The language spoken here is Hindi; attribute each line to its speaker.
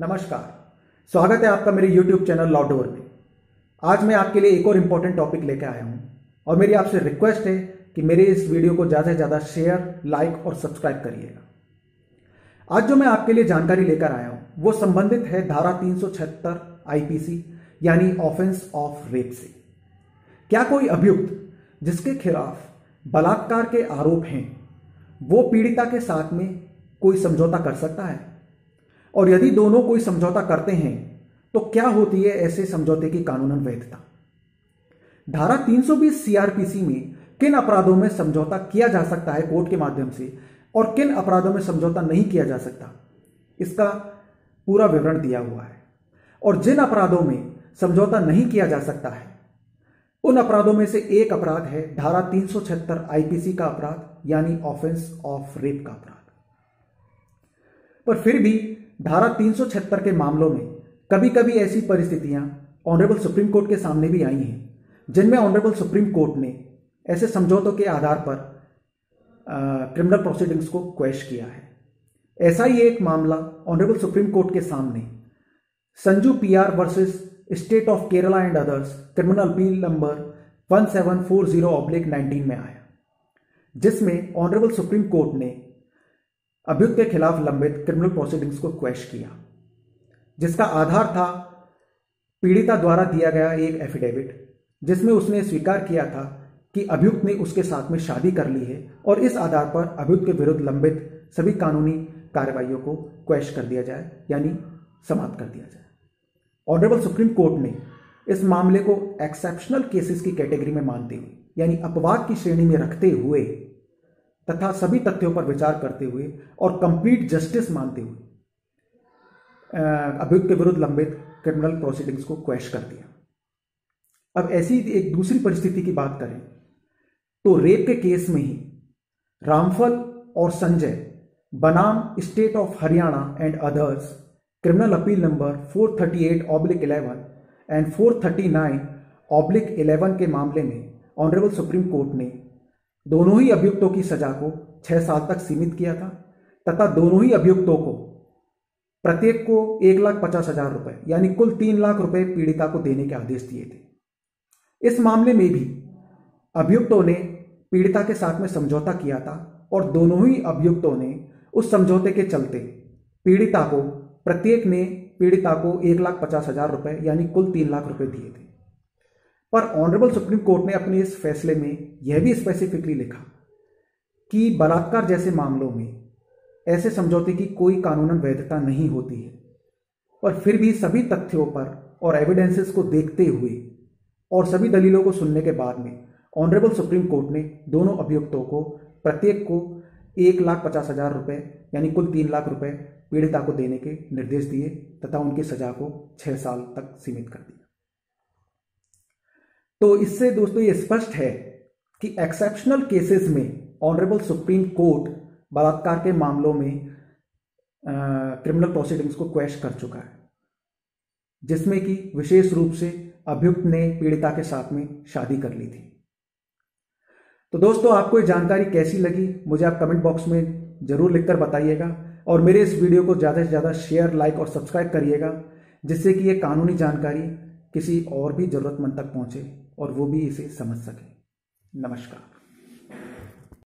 Speaker 1: नमस्कार, स्वागत है आपका मेरे YouTube चैनल लॉ डोर में। आज मैं आपके लिए एक और इम्पोर्टेंट टॉपिक लेकर आया हूं और मेरी आपसे रिक्वेस्ट है कि मेरे इस वीडियो को ज़्यादा से ज़्यादा शेयर, लाइक और सब्सक्राइब करिएगा। आज जो मैं आपके लिए जानकारी लेकर आया हूं वो संबंधित है धारा 376 IPC यानी ऑफेंस ऑफ रेप से। क्या कोई अभियुक्त जिसके खिलाफ बलात्कार के आरोप हैं वो पीड़िता के साथ में कोई समझौता कर सकता है? और यदि दोनों कोई समझौता करते हैं तो क्या होती है ऐसे समझौते की कानूनन वैधता? धारा 320 CRPC में किन अपराधों में समझौता किया जा सकता है कोर्ट के माध्यम से और किन अपराधों में समझौता नहीं किया जा सकता, इसका पूरा विवरण दिया हुआ है। और जिन अपराधों में समझौता नहीं किया जा सकता है उन अपराधों में से एक अपराध है धारा 376 IPC का अपराध यानी ऑफेंस ऑफ रेप का अपराध। पर फिर भी धारा 376 के मामलों में कभी कभी ऐसी परिस्थितियां ऑनरेबल सुप्रीम कोर्ट के सामने भी आई हैं जिनमें ऑनरेबल सुप्रीम कोर्ट ने ऐसे समझौतों के आधार पर क्रिमिनल प्रोसीडिंग्स को क्वैश किया है। ऐसा ही एक मामला ऑनरेबल सुप्रीम कोर्ट के सामने Sanju PR versus state of Kerala and others criminal appeal number 1740/19 में आया, जिसमें ऑनरेबल सुप्रीम कोर्ट ने अभियुक्त के खिलाफ लंबित क्रिमिनल प्रोसीडिंग्स को क्वैश किया, जिसका आधार था पीड़िता द्वारा दिया गया एक एफिडेविट जिसमें उसने स्वीकार किया था कि अभियुक्त ने उसके साथ में शादी कर ली है और इस आधार पर अभियुक्त के विरुद्ध लंबित सभी कानूनी कार्रवाइयों को क्वैश कर दिया जाए यानी समाप्त कर दिया जाए। ऑनरेबल सुप्रीम कोर्ट ने इस मामले को एक्सेप्शनल केसेस की कैटेगरी में मानते हुए यानी अपवाद की श्रेणी में रखते हुए तथा सभी तथ्यों पर विचार करते हुए और कंप्लीट जस्टिस मानते हुए अभियुक्त के विरुद्ध लंबित क्रिमिनल प्रोसीडिंग्स को क्वैश कर दिया। अब ऐसी एक दूसरी परिस्थिति की बात करें तो रेप के केस में ही रामफल और संजय बनाम state of Haryana and others criminal appeal number 438/11 and 439/11 के मामले में ऑनरेबल सुप्रीम कोर्ट ने दोनों ही अभियुक्तों की सजा को 6 साल तक सीमित किया था तथा दोनों ही अभियुक्तों को प्रत्येक को 1,50,000 रुपए यानी कुल 3 लाख रुपए पीड़िता को देने के आदेश दिए थे। इस मामले में भी अभियुक्तों ने पीड़िता के साथ में समझौता किया था और दोनों ही अभियुक्तों ने उस समझौते के चलते प्रत्येक ने पीड़िता को 1,50,000 रुपए यानी कुल 3 लाख रुपए दिए थे। पर ऑनरेबल सुप्रीम कोर्ट ने अपने इस फैसले में यह भी स्पेसिफिकली लिखा कि बलात्कार जैसे मामलों में ऐसे समझौते की कोई कानूनन वैधता नहीं होती है। पर फिर भी सभी तथ्यों पर और एविडेंसेस को देखते हुए और सभी दलीलों को सुनने के बाद में ऑनरेबल सुप्रीम कोर्ट ने दोनों अभियुक्तों को प्रत्येक को 1,50,000 रुपए यानी कुल 3 लाख रुपए पीड़िता को देने के निर्देश दिए तथा उनकी सजा को 6 साल तक सीमित कर दिया। तो इससे दोस्तों ये स्पष्ट है कि एक्सेप्शनल केसेस में ऑनरेबल सुप्रीम कोर्ट बलात्कार के मामलों में क्रिमिनल प्रोसीडिंग्स को क्वैश कर चुका है, जिसमें कि विशेष रूप से अभियुक्त ने पीड़िता के साथ में शादी कर ली थी। तो दोस्तों आपको ये जानकारी कैसी लगी मुझे आप कमेंट बॉक्स में जरूर लिखकर बताइएगा और मेरे इस वीडियो को ज़्यादा से ज़्यादा शेयर, लाइक और सब्सक्राइब करिएगा, जिससे कि ये कानूनी जानकारी किसी और भी ज़रूरतमंद तक पहुंचे और वो भी इसे समझ सके। नमस्कार।